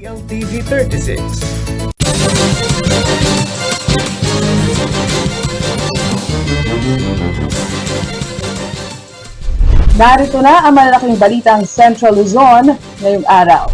CLTV 36. Narito na ang malalaking balitang Central Luzon ngayong araw.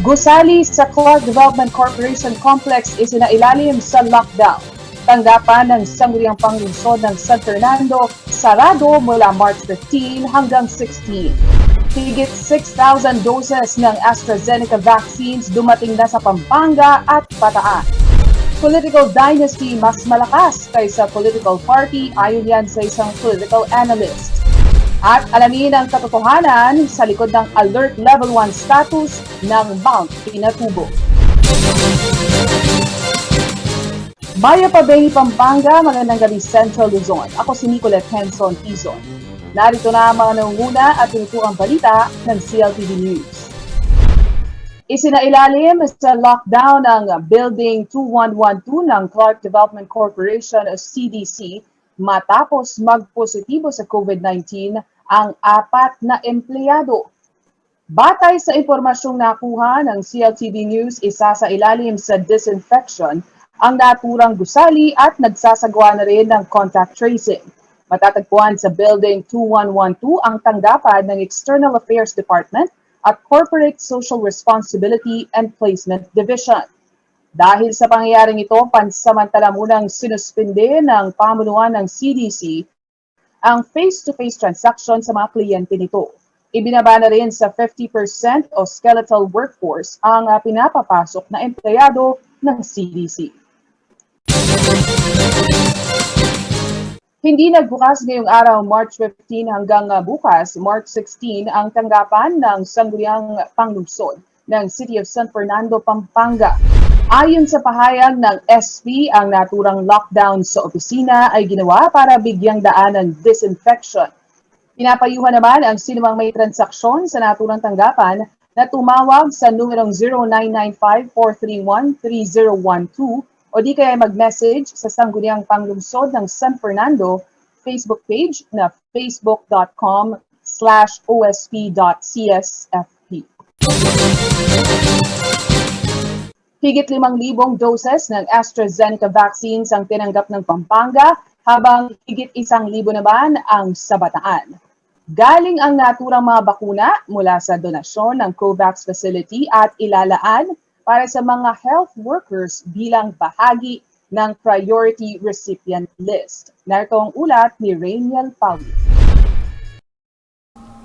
Gusali sa Clark Development Corporation Complex isinailalim sa lockdown. Tanggapan ng Sangguniang Panglungsod ng San Fernando sarado mula March 15 hanggang 16. Higit 6,000 doses ng AstraZeneca vaccines dumating na sa Pampanga at Bataan. Political dynasty mas malakas kaysa political party ayon yan sa isang political analyst. At alamin ang katotohanan sa likod ng Alert Level 1 status ng Mount Pinatubo. Maya Pabeng, Pampanga, magandang gabi Central Luzon. Ako si Nicolette Henson Tizon. Narito na ang mga nangunguna at tinutuang balita ng CLTV News. Isinailalim sa lockdown ang Building 2112 ng Clark Development Corporation o CDC matapos magpositibo sa COVID-19 ang 4 na empleyado. Batay sa impormasyong nakuha ng CLTV News, isa sa ilalim sa disinfection ang naturang gusali at nagsasagawa na rin ng contact tracing. Matatagpuan sa Building 2112 ang tanggapan ng External Affairs Department at Corporate Social Responsibility and Placement Division. Dahil sa pangyayaring ito, pansamantala munang sinuspinde ng pamunuan ng CDC ang face-to-face transaction sa mga kliyente nito. Ibinaba na rin sa 50% o skeletal workforce ang pinapapasok na empleyado ng CDC. Hindi nagbukas ngayong araw March 15 hanggang bukas March 16 ang tanggapan ng Sangguniang Panglungsod ng City of San Fernando, Pampanga. Ayon sa pahayag ng SP, ang naturang lockdown sa opisina ay ginawa para bigyang daan ng disinfection. Pinapayuhan naman ang sinumang may transaksyon sa naturang tanggapan na tumawag sa numerong 0995-431-3012 o di kaya mag-message sa Sangguniang Panglungsod ng San Fernando Facebook page na facebook.com/osp.csfp. Higit 5,000 doses ng AstraZeneca vaccines ang tinanggap ng Pampanga habang higit 1,000 naman ang sa Bataan. Galing ang naturang mga bakuna mula sa donasyon ng COVAX facility at ilalaan para sa mga health workers bilang bahagi ng priority recipient list. Narito ang ulat ni Rainiel Pauli.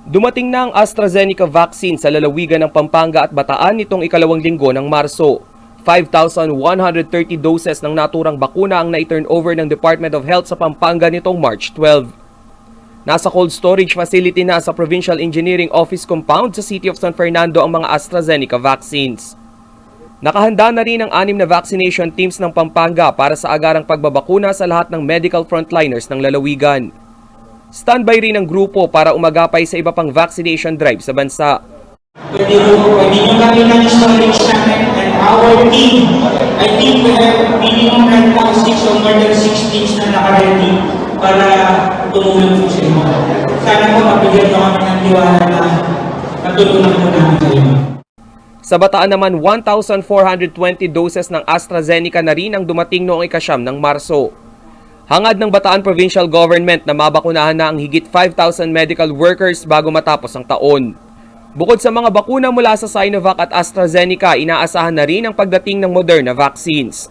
Dumating na ang AstraZeneca vaccine sa lalawigan ng Pampanga at Bataan nitong ikalawang linggo ng Marso. 5,130 doses ng naturang bakuna ang na-turn over ng Department of Health sa Pampanga nitong March 12. Nasa cold storage facility na sa Provincial Engineering Office Compound sa City of San Fernando ang mga AstraZeneca vaccines. Nakahanda na rin ang 6 na vaccination teams ng Pampanga para sa agarang pagbabakuna sa lahat ng medical frontliners ng lalawigan. Standby rin ang grupo para umagapay sa iba pang vaccination drive sa bansa. Pwede nyo kami ng storage namin and our team, I think we have minimum 9,600 or more than 6 teams na naka-ready para tumulong po sa inyo. Sana po mabigyan nyo kami ng tiwala na natulungan po namin kayo. Sa Bataan naman, 1,420 doses ng AstraZeneca na rin ang dumating noong ika-9 ng Marso. Hangad ng Bataan Provincial Government na mabakunahan na ang higit 5,000 medical workers bago matapos ang taon. Bukod sa mga bakuna mula sa Sinovac at AstraZeneca, inaasahan na rin ang pagdating ng Moderna vaccines.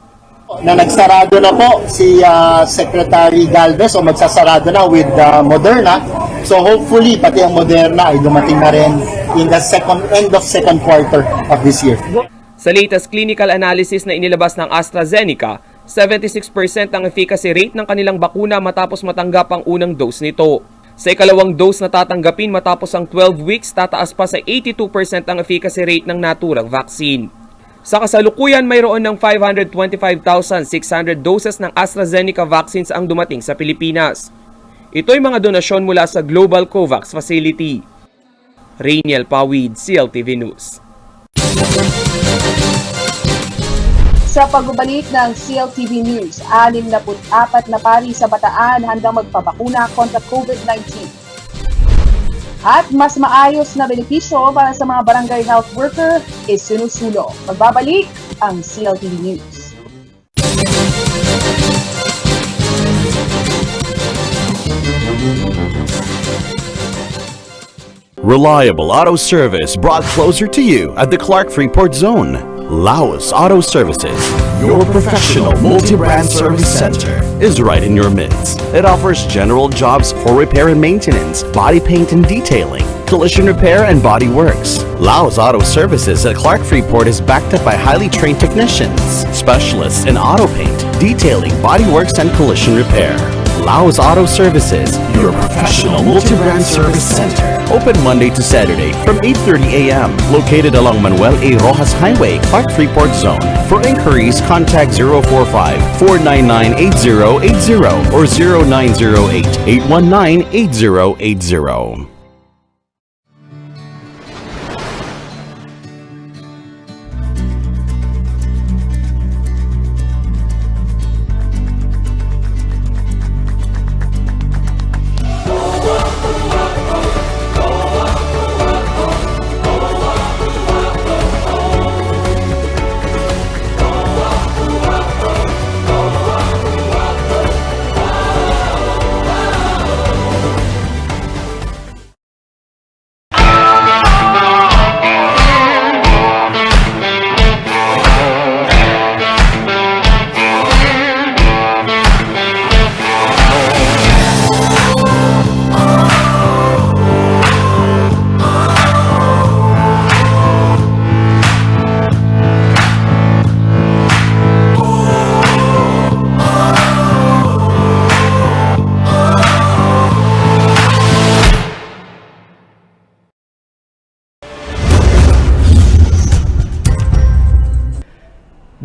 Na nagsarado na po si Secretary Galvez o magsasarado na with Moderna. So hopefully pati ang Moderna ay dumating na rin in the end of second quarter of this year. Sa latest clinical analysis na inilabas ng AstraZeneca, 76% ang efficacy rate ng kanilang bakuna matapos matanggap ang unang dose nito. Sa ikalawang dose na tatanggapin matapos ang 12 weeks, tataas pa sa 82% ang efficacy rate ng naturang vaccine. Sa kasalukuyan, mayroon ng 525,600 doses ng AstraZeneca vaccines ang dumating sa Pilipinas. Ito'y mga donasyon mula sa Global COVAX Facility. Rainiel Pawid, CLTV News. Sa pagbabalik ng CLTV News, 64 na pari sa Bataan handang magpabakuna kontra COVID-19. at mas maayos na benepisyo para sa mga barangay health worker isinusulong. Magbabalik ang CLTV News. Reliable auto service brought closer to you at the Clark Freeport Zone. Laos Auto Services, your professional multi-brand service center, is right in your midst. It offers general jobs for repair and maintenance, body paint and detailing, collision repair and body works. Laos Auto Services at Clark Freeport is backed up by highly trained technicians, specialists in auto paint, detailing, body works and collision repair. Laos Auto Services, your professional multi-brand service center. Open Monday to Saturday from 8:30 a.m. Located along Manuel A. Rojas Highway, Clark Freeport Zone. For inquiries, contact 045-499-8080 or 0908-819-8080.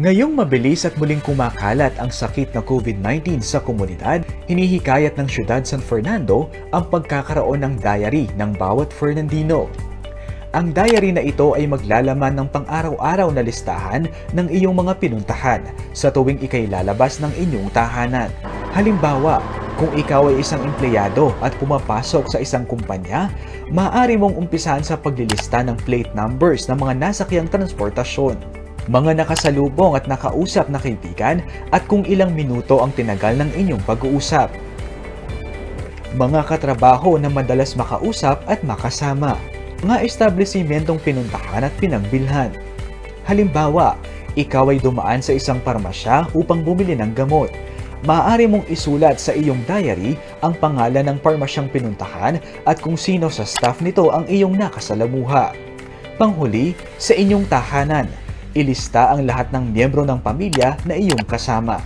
Ngayong mabilis at muling kumakalat ang sakit na COVID-19 sa komunidad, hinihikayat ng siyudad San Fernando ang pagkakaroon ng diary ng bawat Fernandino. Ang diary na ito ay maglalaman ng pang-araw-araw na listahan ng iyong mga pinuntahan sa tuwing ikay lalabas ng inyong tahanan. Halimbawa, kung ikaw ay isang empleyado at pumapasok sa isang kumpanya, maaari mong umpisahan sa paglilista ng plate numbers ng mga nasakyang transportasyon, mga nakasalubong at nakausap na kaibigan at kung ilang minuto ang tinagal ng inyong pag-uusap, mga katrabaho na madalas makausap at makasama, mga establisimentong pinuntahan at pinagbilhan. Halimbawa, ikaw ay dumaan sa isang parmasya upang bumili ng gamot. Maaari mong isulat sa iyong diary ang pangalan ng parmasyang pinuntahan at kung sino sa staff nito ang iyong nakasalamuha. Panghuli, sa inyong tahanan, ilista ang lahat ng miyembro ng pamilya na iyong kasama.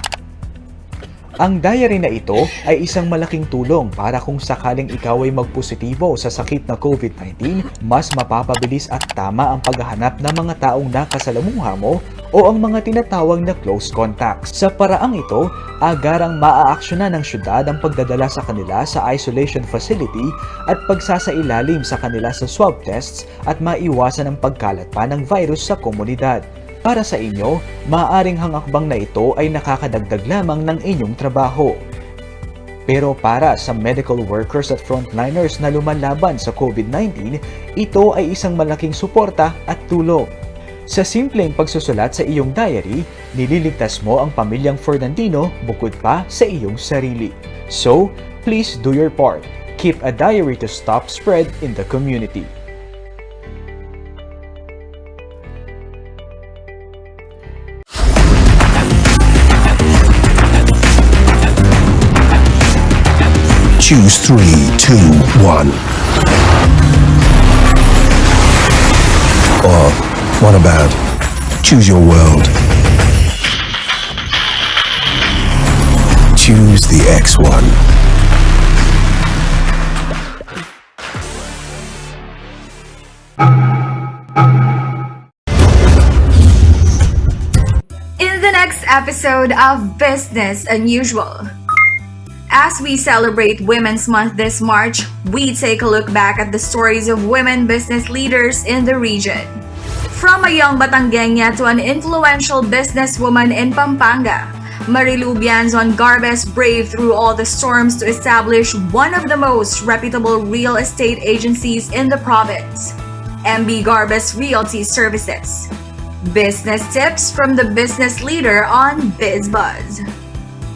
Ang diary na ito ay isang malaking tulong para kung sakaling ikaw ay magpositibo sa sakit na COVID-19, mas mapapabilis at tama ang paghahanap ng mga taong nakasalamuha mo o ang mga tinatawag na close contacts. Sa paraang ito, agarang maaaksyonan ng syudad ang pagdadala sa kanila sa isolation facility at pagsasailalim sa kanila sa swab tests at maiwasan ang pagkalat pa ng virus sa komunidad. Para sa inyo, maaaring hangakbang na ito ay nakakadagdag lamang ng inyong trabaho. Pero para sa medical workers at frontliners na lumalaban sa COVID-19, ito ay isang malaking suporta at tulong. Sa simpleng pagsusulat sa iyong diary, nililigtas mo ang pamilyang Fernandino bukod pa sa iyong sarili. So, please do your part. Keep a diary to stop spread in the community. Choose 3, 2, 1. Or what about choose your world? Choose the X1. In the next episode of Business Unusual, as we celebrate Women's Month this March, we take a look back at the stories of women business leaders in the region. From a young Batangueña to an influential businesswoman in Pampanga, Marilu Bianzon Garbes braved through all the storms to establish one of the most reputable real estate agencies in the province, MB Garbes Realty Services. Business tips from the business leader on BizBuzz.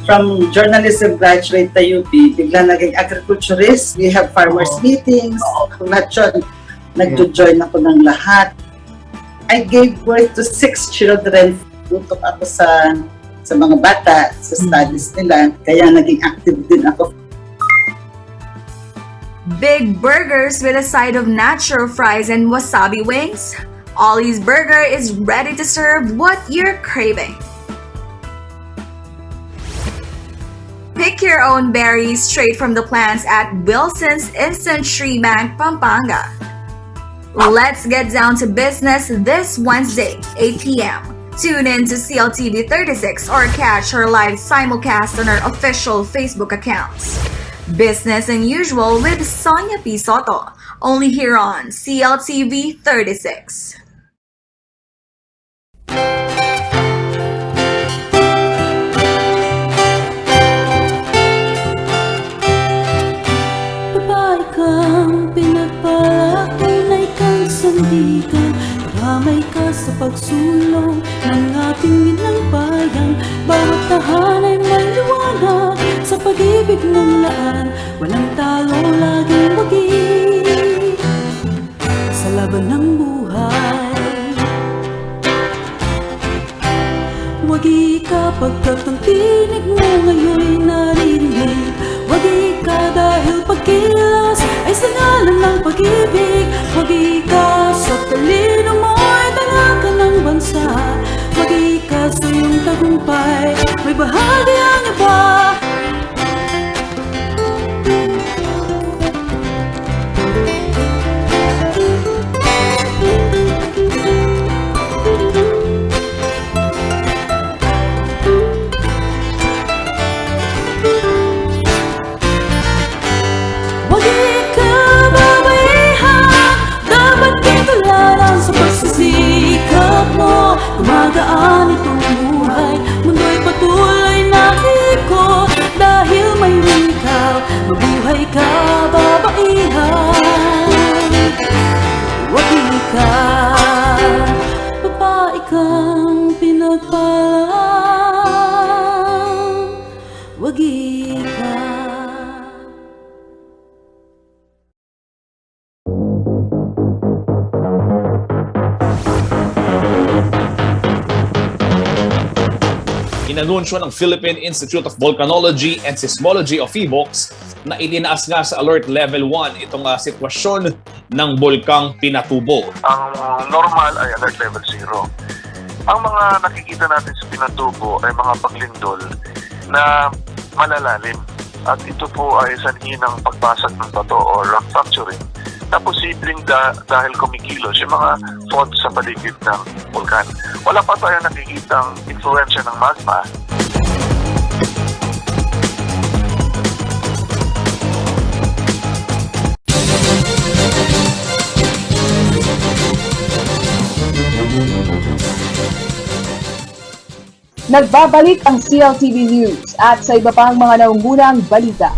From journalism graduate sa UP, bigla naging agriculturist. We have farmers meetings. Lahat yun, nagjo-join ako ng lahat. I gave birth to 6 children. Tutok ako sa mga bata, sa studies nila. Kaya naging active din ako. Big burgers with a side of nacho fries and wasabi wings? Ollie's Burger is ready to serve what you're craving. Pick your own berries straight from the plants at Wilson's Instant Tree Bank, Pampanga. Let's get down to business this Wednesday, 8 p.m. Tune in to CLTV 36 or catch our live simulcast on our official Facebook accounts. Business and Usual with Sonia P. Soto, only here on CLTV 36. Babae kang pinagpala, tunay kang sandigan. Karamay ka sa pagsulong ng ating inang bayan. Bawat tahanay may liwanag sa pag-ibig ng laan. Walang talo, laging wagi sa laban ng buhay. Wagi ka pagkat ang tinig mo ngayon'y naririnig. Wagi ka dahil pagkilos ay sangalan ng pag-ibig. Wagi ka sa talino mo ay dalaga ng bansa. Wagi ka sa iyong tagumpay, may bahagi ang iba. Tumagaan itong buhay, mundo'y patuloy na ikot. Dahil may ikaw, mabuhay ka, babaihan. Wagi ka, babae kang pinagpalang. Wagi ka. Inanunsyo ng Philippine Institute of Volcanology and Seismology of PHIVOLCS na itinaas nga sa Alert Level 1 itong sitwasyon ng Bulkang Pinatubo. Ang normal ay Alert Level 0. Ang mga nakikita natin sa Pinatubo ay mga paglindol na malalalim. At ito po ay sanhi ng pagbasag ng bato o rock fracturing na posibleng dahil kumikilos yung mga faults sa paligid ng vulkan. Wala pa tayo nakikitang influensya ng magma. Nagbabalik ang CLTV News at sa iba pang mga naungunang balita.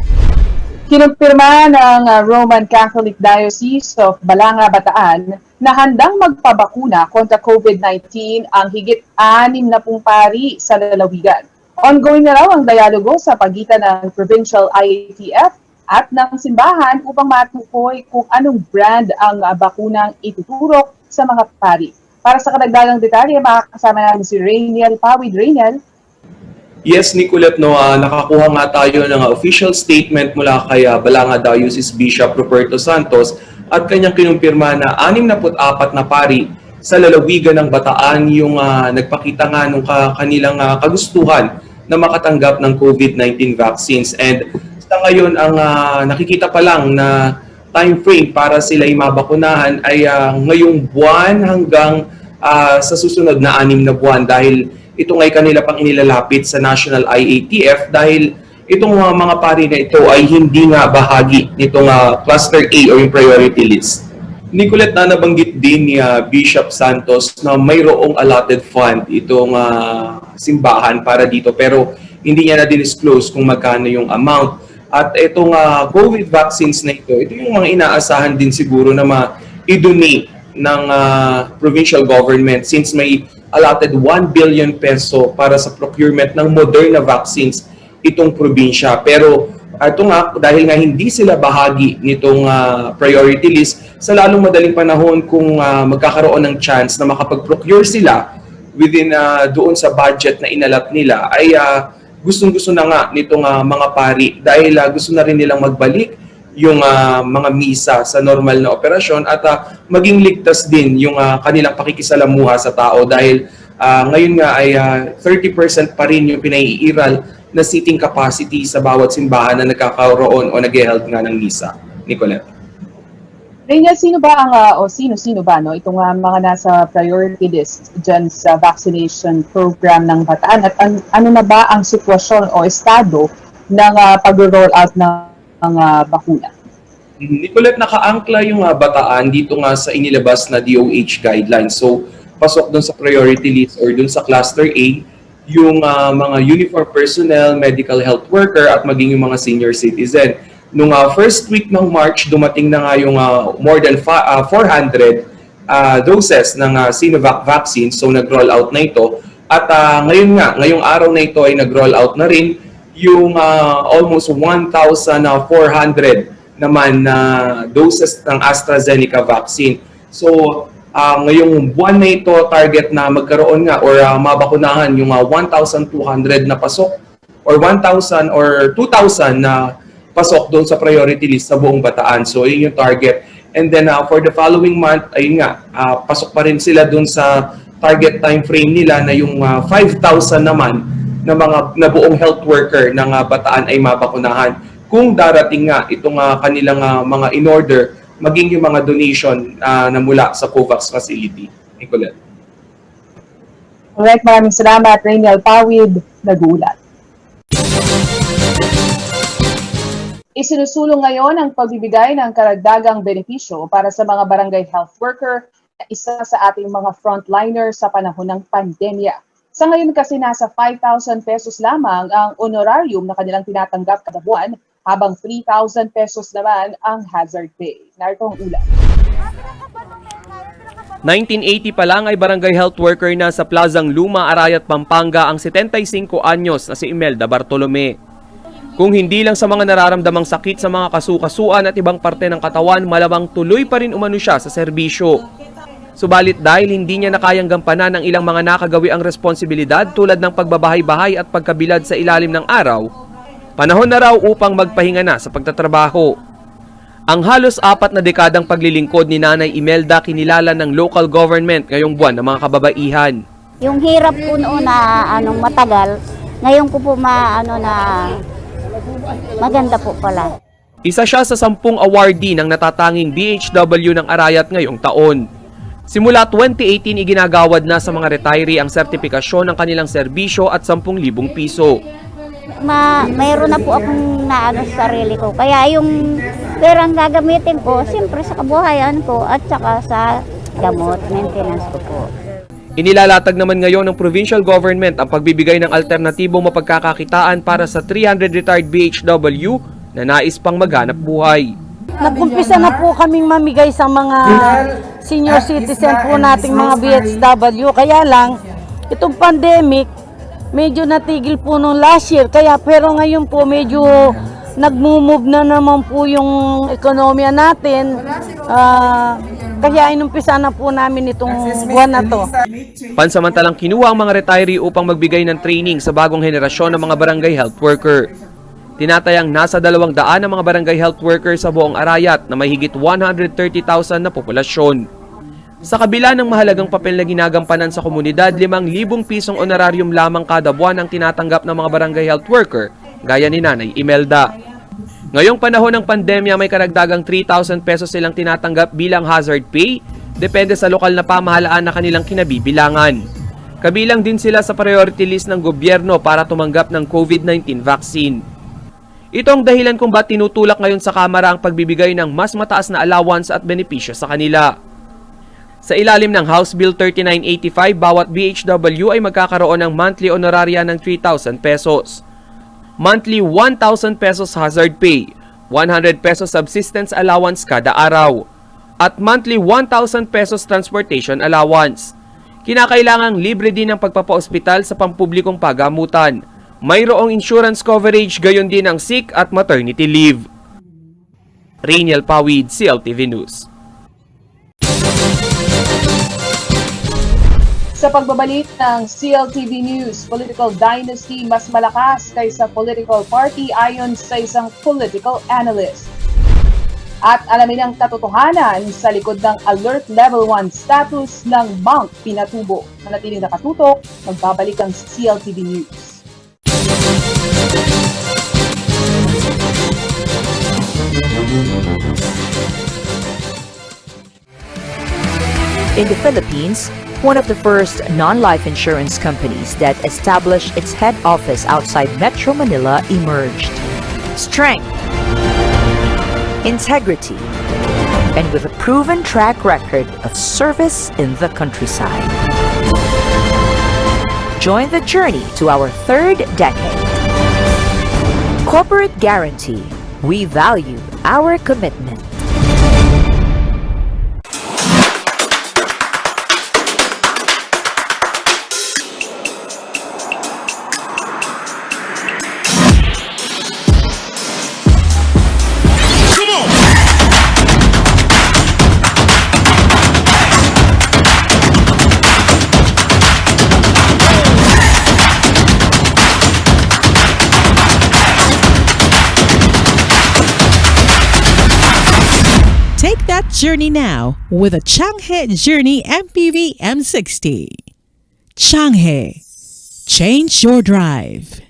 Kinumpirma ng Roman Catholic Diocese of Balanga, Bataan na handang magpabakuna kontra COVID-19 ang higit 60 pari sa lalawigan. Ongoing na raw ang dialogo sa pagitan ng Provincial IATF at ng simbahan upang matukoy kung anong brand ang bakunang ituturok sa mga pari. Para sa kadagdagang detalye, makakasama namin si Rainiel Pawid. Rainiel? Yes, Nicolette, nakakuha nga tayo ng official statement mula kay Balanga Diocese Bishop Ruperto Santos at kanyang kinumpirma na 64 na pari sa lalawigan ng Bataan yung nagpakita nga ng kanilang kagustuhan na makatanggap ng COVID-19 vaccines. And sa ngayon, ang nakikita pa lang na time frame para sila mabakunahan ay ngayong buwan hanggang sa susunod na 6 na buwan dahil ito ngay kanila pang inilalapit sa National IATF dahil itong mga pari na ito ay hindi nga bahagi nitong Cluster A o yung priority list. Nicolette, na nabanggit din ni Bishop Santos na mayroong allotted fund itong simbahan para dito, pero hindi niya na disclose kung magkano yung amount. At itong COVID vaccines na ito yung mga inaasahan din siguro na ma-donate ng provincial government since may allotted 1 billion peso para sa procurement ng Moderna vaccines itong probinsya. Pero ito nga, dahil nga hindi sila bahagi nitong priority list, sa lalong madaling panahon kung magkakaroon ng chance na makapag-procure sila within doon sa budget na inalat nila, ay gustong-gusto na nga nitong mga pari dahil gusto na rin nilang magbalik yung mga misa sa normal na operasyon at maging ligtas din yung kanilang pakikisalamuha sa tao dahil ngayon nga ay 30% pa rin yung pinaiiral na seating capacity sa bawat simbahan na nagkakaroon o nag-held nga ng misa. Nicolette. Reynel, sino ba sino-sino ba itong mga nasa priority list dyan sa vaccination program ng Bataan at ano na ba ang sitwasyon o estado ng pag-roll out ng bakuna? Nicolette, nakaangkla yung Bataan dito nga sa inilabas na DOH guidelines. So, pasok dun sa priority list or dun sa cluster A, yung mga uniform personnel, medical health worker at maging yung mga senior citizen. Nung first week ng March, dumating na nga yung more than 400 doses ng Sinovac vaccine. So nag-roll out na ito. At ngayong araw na ito ay nag-roll out na rin yung almost 1,400 naman na doses ng AstraZeneca vaccine. So ngayong buwan na ito, target na magkaroon nga or mabakunahan yung 1,200 na pasok or 1,000 or 2,000 na pasok doon sa priority list sa buong Bataan. So yun yung target. And then for the following month, ayun nga, pasok pa rin sila doon sa target time frame nila na yung 5,000 naman na mga buong health worker ng Bataan ay mabakunahan. Kung darating nga itong kanilang mga in-order, maging yung mga donation na mula sa COVAX facility. Nicolette. Alright, maraming salamat, Reynel Pawid, nagulat. Isinusulong ngayon ang pagbibigay ng karagdagang benepisyo para sa mga barangay health worker na isa sa ating mga frontliner sa panahon ng pandemya. Sa ngayon kasi nasa 5,000 pesos lamang ang honorarium na kanilang tinatanggap kada buwan, habang 3,000 pesos naman ang hazard pay. Narito ang ulat. 1980 pa lang ay barangay health worker na sa Plazang Luma, Arayat, Pampanga ang 75 anyos na si Imelda Bartolome. Kung hindi lang sa mga nararamdamang sakit sa mga kasukasuan at ibang parte ng katawan, malamang tuloy pa rin umano siya sa serbisyo. Subalit dahil hindi niya na kayang gampanan ng ilang mga nakagawi ang responsibilidad tulad ng pagbabahay-bahay at pagkabilad sa ilalim ng araw, panahon na raw upang magpahinga na sa pagtatrabaho. Ang halos 4 na dekadang paglilingkod ni Nanay Imelda kinilala ng local government ngayong buwan ng mga kababaihan. Yung hirap po noon na matagal, ngayon ko po maganda po pala. Isa siya sa 10 awardee ng natatanging BHW ng Arayat ngayong taon. Simula 2018 iginagawad na sa mga retiree ang sertipikasyon ng kanilang serbisyo at 10,000 piso. Mayroon na po akong naano sa sarili ko. Kaya yung perang gagamitin ko, siyempre sa kabuhayan ko at saka sa gamot, maintenance ko po. Inilalatag naman ngayon ng provincial government ang pagbibigay ng alternatibong mapagkakakitaan para sa 300 retired BHW na nais pang maghanap buhay. Nagkumpisa na po kaming mamigay sa mga senior citizen po nating mga BHW. Kaya lang, itong pandemic, medyo natigil po nung last year. Pero ngayon po medyo nagmumove na naman po yung ekonomiya natin. Kaya inumpisa na po namin itong buwan na to. Pansamantalang kinuha ang mga retiree upang magbigay ng training sa bagong henerasyon ng mga barangay health worker. Tinatayang nasa 200 ang mga barangay health worker sa buong Arayat na may higit 130,000 na populasyon. Sa kabila ng mahalagang papel na ginagampanan sa komunidad, 5,000 pisong honorarium lamang kada buwan ang tinatanggap ng mga barangay health worker, gaya ni Nanay Imelda. Ngayong panahon ng pandemya, may karagdagang 3,000 pesos silang tinatanggap bilang hazard pay, depende sa lokal na pamahalaan na kanilang kinabibilangan. Kabilang din sila sa priority list ng gobyerno para tumanggap ng COVID-19 vaccine. Ito ang dahilan kung ba't tinutulak ngayon sa Kamara ang pagbibigay ng mas mataas na allowance at benepisyo sa kanila. Sa ilalim ng House Bill 3985, bawat BHW ay magkakaroon ng monthly honoraria ng 3,000 pesos. Monthly 1,000 pesos hazard pay, 100 pesos subsistence allowance kada araw, at monthly 1,000 pesos transportation allowance. Kinakailangang libre din ang pagpapaospital sa pampublikong pagamutan. Mayroong insurance coverage, gayon din ang sick at maternity leave. Rainiel Pawid, CLTV News. Sa pagbabalik ng CLTV News, political dynasty mas malakas kaysa political party ayon sa isang political analyst. At alamin ang katotohanan sa likod ng Alert Level 1 status ng Bank Pinatubo. Manatiling nakatutok, magbabalik ang CLTV News. In the Philippines, one of the first non-life insurance companies that established its head office outside Metro Manila emerged. Strength, integrity, and with a proven track record of service in the countryside. Join the journey to our third decade. Corporate Guarantee. We value our commitment. Take that journey now with a Changhe Journey MPV M60. Changhe. Change your drive.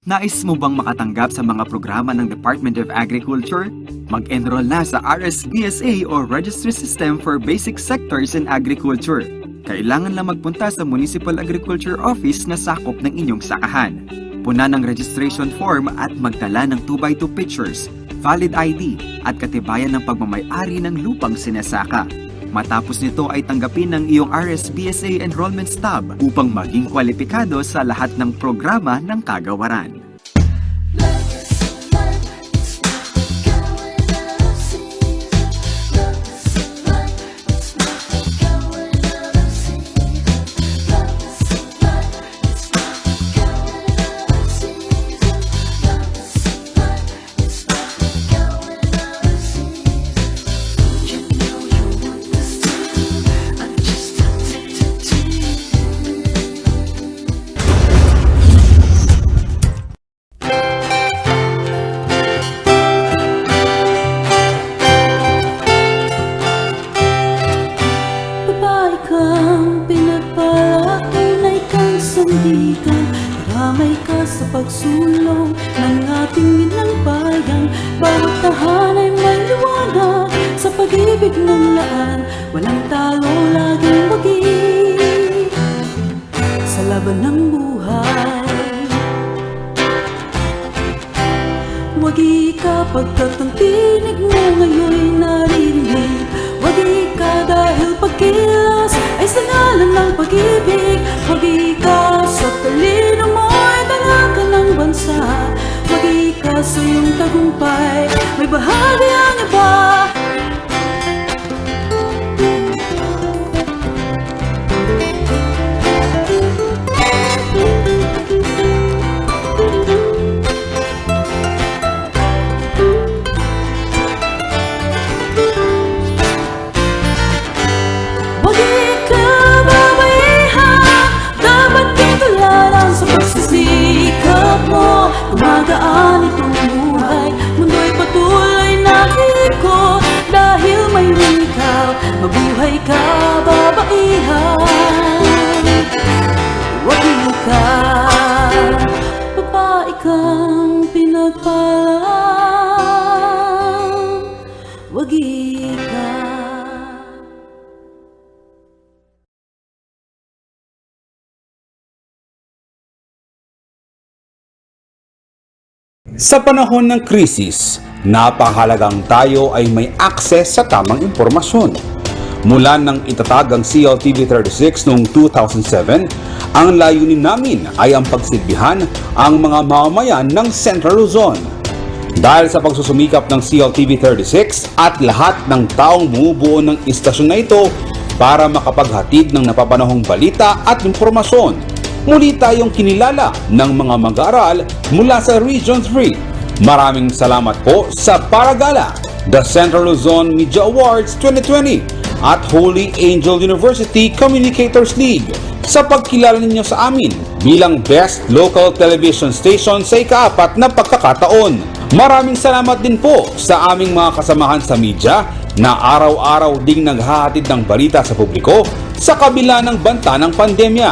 Nais mo bang makatanggap sa mga programa ng Department of Agriculture? Mag-enroll na sa RSBSA o Registry System for Basic Sectors in Agriculture. Kailangan lang magpunta sa Municipal Agriculture Office na sakop ng inyong sakahan. Puna ng registration form at magdala ng 2x2 pictures, valid ID at katibayan ng pagmamay-ari ng lupang sinasaka. Matapos nito ay tanggapin ng iyong RSBSA enrollment stub upang maging kwalipikado sa lahat ng programa ng kagawaran. Damay ka sa pagsulong ng ating inang bayan. Bawat tahanay may liwanag sa pag-ibig ng laan. Walang talo, laging wagi sa laban ng buhay. Wagi ka pagkat ang tinig mo ngayon'y naririnig. Wagi ka dahil pagkilos ay sa ngalan ng pag-ibig. Wagi ka sa talino mo ay dalaga ng bansa. Wagi ka sa iyong tagumpay, may bahagi ang iba. Gumagaan itong buhay, mundo'y patuloy na ikot. Dahil mayroon ikaw, mabuhay ka, babaihan. Wagi ka, babae kang pinagpalang. Wagi ka. Sa panahon ng krisis, Napakahalagang tayo ay may access sa tamang impormasyon. Mula nang itatag ang CLTV36 noong 2007, ang layunin namin ay ang pagsilbihan ang mga mamamayan ng Central Luzon. Dahil sa pagsusumikap ng CLTV36 at lahat ng taong bumubuo ng istasyon na ito para makapaghatid ng napapanahong balita at impormasyon, muli tayong kinilala ng mga mag-aaral mula sa Region 3. Maraming salamat po sa Paragala, the Central Luzon Media Awards 2020 at Holy Angel University Communicators League sa pagkilala ninyo sa amin bilang Best Local Television Station sa ika-4 na pagkakataon. Maraming salamat din po sa aming mga kasamahan sa media na araw-araw ding naghahatid ng balita sa publiko sa kabila ng banta ng pandemya.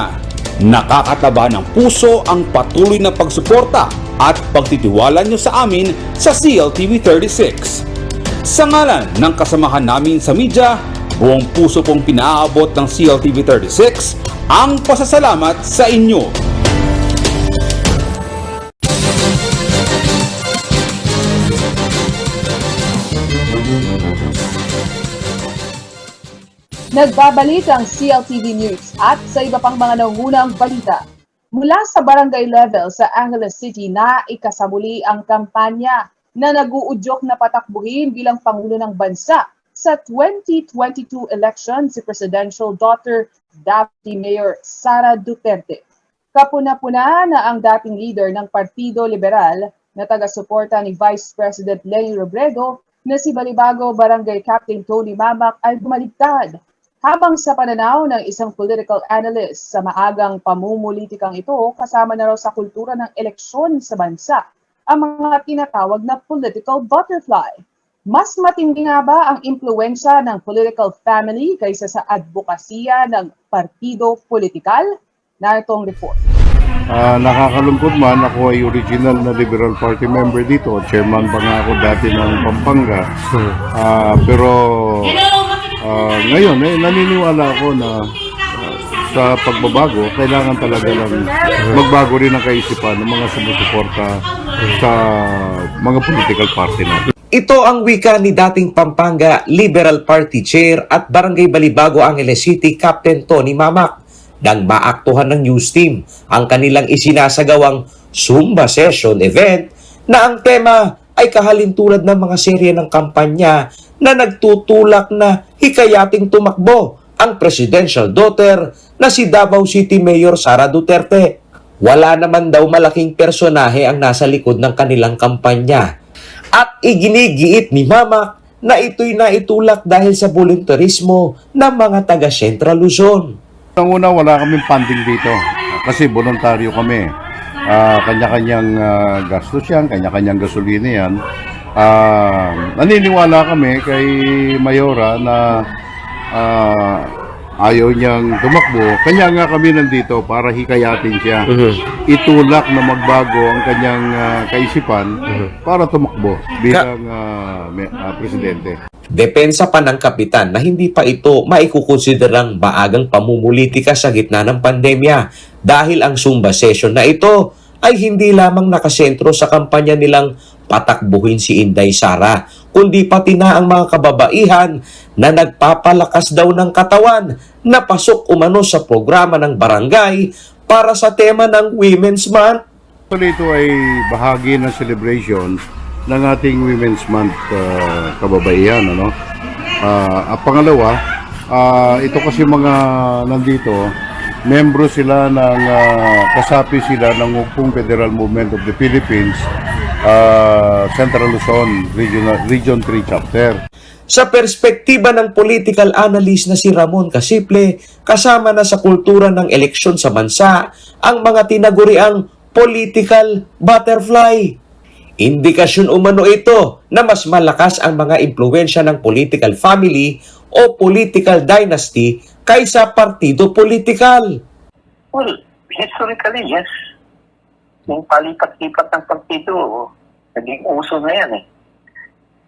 Nakakataba ng puso ang patuloy na pagsuporta at pagtitiwala nyo sa amin sa CLTV36. Sa ngalan ng kasamahan namin sa media, buong puso pong pinaabot ng CLTV36 ang pasasalamat sa inyo. Nagbabalik ang CLTV News at sa iba pang mga nangungunang balita. Mula sa barangay level sa Angeles City na ikasamuli ang kampanya na nag-uudyok na patakbuhin bilang Pangulo ng Bansa sa 2022 election si Presidential Daughter Deputy Mayor Sara Duterte. Kapuna-puna na ang dating leader ng Partido Liberal na taga-suporta ni Vice President Leni Robredo na si Balibago Barangay Captain Tony Mamak ay bumaligtad. Habang sa pananaw ng isang political analyst sa maagang pamumulitikang ito, kasama na raw sa kultura ng eleksyon sa bansa ang mga tinatawag na political butterfly. Mas matindi nga ba ang impluensya ng political family kaysa sa advokasya ng partido politikal? Narito ang report. Nakakalungkot man, ako ay original na Liberal Party member dito. Chairman pa nga ako dati ng Pampanga. Pero ngayon, naniniwala ako na sa pagbabago, kailangan talaga lang magbago rin ang kaisipan ng mga sumusuporta sa mga political party natin. Ito ang wika ni dating Pampanga Liberal Party Chair at Barangay Balibago, Angeles City, Captain Tony Mamak, nang maaktuhan ng news team ang kanilang isinasagawang Zumba Session event na ang tema ay kahalintulad ng mga serye ng kampanya na nagtutulak na hikayating tumakbo ang presidential daughter na si Davao City Mayor Sara Duterte. Wala naman daw malaking personahe ang nasa likod ng kanilang kampanya. At iginigiit ni Mamak na ito'y naitulak dahil sa voluntarismo ng mga taga Central Luzon. Ang una, wala kaming funding dito kasi voluntaryo kami. Kanya-kanyang gastos yan, kanya-kanyang gasolina yan. Naniniwala kami kay Mayora na ayaw niyang tumakbo. Kanya nga kami nandito para hikayatin siya. Itulak na magbago ang kanyang kaisipan para tumakbo bilang presidente. Depensa pa ng kapitan na hindi pa ito maikukonsiderang maagang pamumulitika sa gitna ng pandemya dahil ang Zumba session na ito ay hindi lamang nakasentro sa kampanya nilang patakbuhin si Inday Sara, kundi pati na ang mga kababaihan na nagpapalakas daw ng katawan na pasok umano sa programa ng barangay para sa tema ng Women's Month. Ito ay bahagi ng celebration ng ating Women's Month kababaihan. At pangalawa, ito kasi mga nandito, membro sila ng kasapi sila ng Ugpong Federal Movement of the Philippines, Central Luzon, Region 3 Chapter. Sa perspektiba ng political analyst na si Ramon Casiple, kasama na sa kultura ng eleksyon sa bansa ang mga tinaguriang political butterfly. Indikasyon umano ito na mas malakas ang mga impluwensya ng political family o political dynasty kaysa partido politikal. Well, historically, yes. Yung palipat-lipat ng partido, naging uso na yan eh.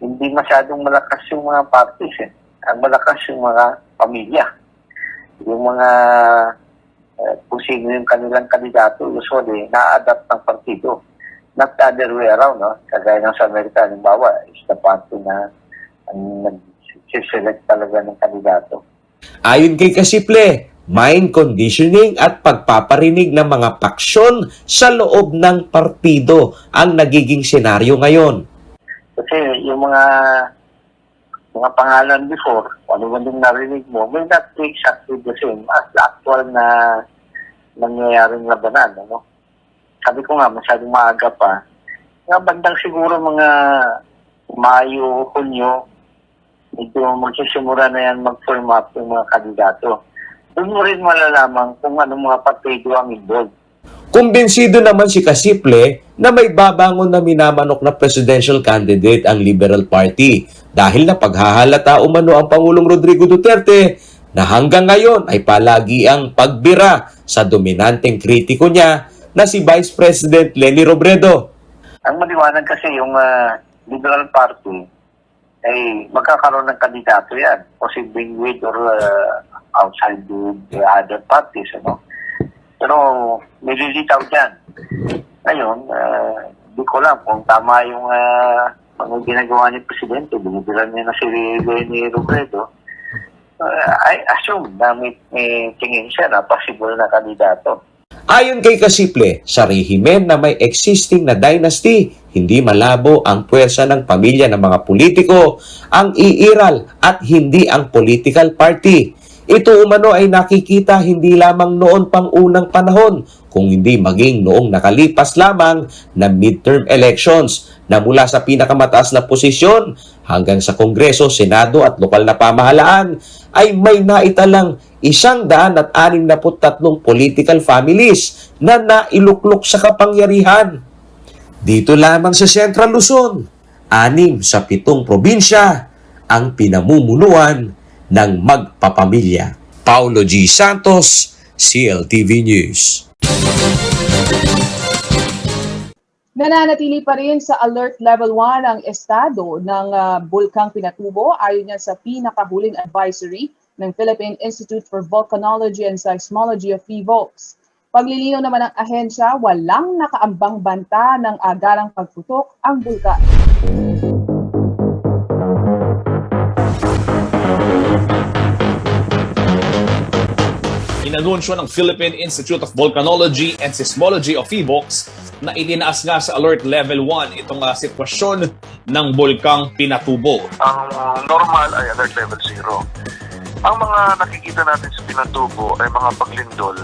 Hindi masyadong malakas yung mga parties eh. Ang malakas yung mga pamilya. Yung mga kung sino yung kanilang kandidato, usually, na-adapt ng partido. not the other way around, no? Kagaya ng sa Amerika, halimbawa, is the party na nag-select talaga ng kandidato. Ayon kay Kasiple, mind conditioning at pagpaparinig ng mga paksyon sa loob ng partido ang nagiging senaryo ngayon. Kasi yung mga pangalan before, ano man din narinig mo, may not be exactly the same as the actual na nangyayaring labanan, ano? Sabi ko nga, masyadong maaga pa. Nga bandang siguro mga Mayo, Hunyo, medyo magsisimula na yan mag-form up yung mga kandidato. Doon mo rin malalaman kung anong mga partido ang involved. Kumbinsido naman si Kasiple na may babangon na minamanok na presidential candidate ang Liberal Party dahil na paghahalata umano ang Pangulong Rodrigo Duterte na hanggang ngayon ay palagi ang pagbira sa dominanteng kritiko niya na si Vice President Leni Robredo. Ang maliwanag kasi yung Liberal Party ay magkakaroon ng kandidato yan, posibleng with or outside the other parties, ano? Pero nililitaw dyan. Ngayon, di ko lang kung tama yung mga ginagawa ni Presidente, binibilan niya na si Leni Robredo. I assume na may tingin siya na possible na kandidato. Ayon kay Kasiple, sa rehimen na may existing na dynasty, hindi malabo ang puwersa ng pamilya ng mga politiko, ang iiral at hindi ang political party. Ito umano ay nakikita hindi lamang noon pang unang panahon, kung hindi maging noong nakalipas lamang na midterm elections na mula sa pinakamataas na posisyon hanggang sa Kongreso, Senado at lokal na pamahalaan ay may naitalang 163 political families na nailuklok sa kapangyarihan. Dito lamang sa Central Luzon, 6 sa 7 probinsya ang pinamumunuan ng magpapamilya. Paulo G. Santos, CLTV News. Nananatili pa rin sa Alert Level 1 ang estado ng Bulkang Pinatubo ayon niya sa pinakahuling advisory ng Philippine Institute for Volcanology and Seismology of PHIVOLCS. Paglilinaw naman ng ahensya, walang nakaambang banta ng agarang pagputok ang bulkan. Inanunsyo ng Philippine Institute of Volcanology and Seismology of PHIVOLCS na itinaas nga sa Alert Level 1 itong sitwasyon ng Bulkang Pinatubo. Ang normal ay Alert Level 0. Ang mga nakikita natin sa Pinatubo ay mga paglindol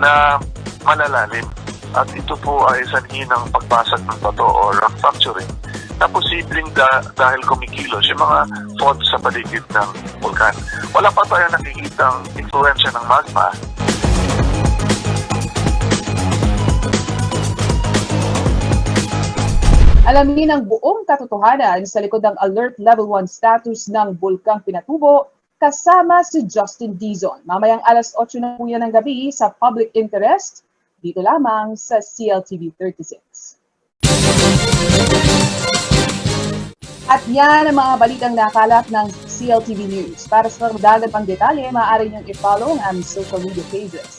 na malalalim at ito po ay sanhi ng pagbasag ng bato or rock fracturing na posibleng dahil kumikilos yung mga faults sa paligid ng vulkan. Wala pa tayo nakikitang influensya ng magma. Alamin ang buong katotohanan sa likod ng Alert Level 1 status ng Bulkang Pinatubo kasama si Justin Dizon. Mamayang alas 8 na po yan ng gabi sa Public Interest, dito lamang sa CLTV 36. At yan ang mga balitang nakalat ng CLTV News. Para sa magdagan pang detalye, maaari niyong i-follow ang aming social media pages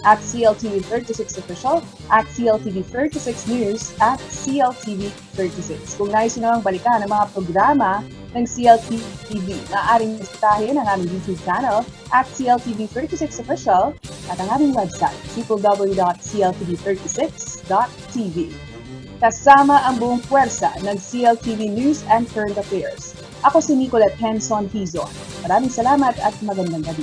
at CLTV 36 Official, at CLTV 36 News, at CLTV 36. Kung nais nyo namang balikan ang mga programa ng CLTV, maaaring bisitahin ang aming YouTube channel at CLTV 36 Official at ang aming website, www.cltv36.tv. Kasama ang buong puwersa ng CLTV News and Current Affairs. Ako si Nicolette Henson Hizon. Maraming salamat at magandang gabi.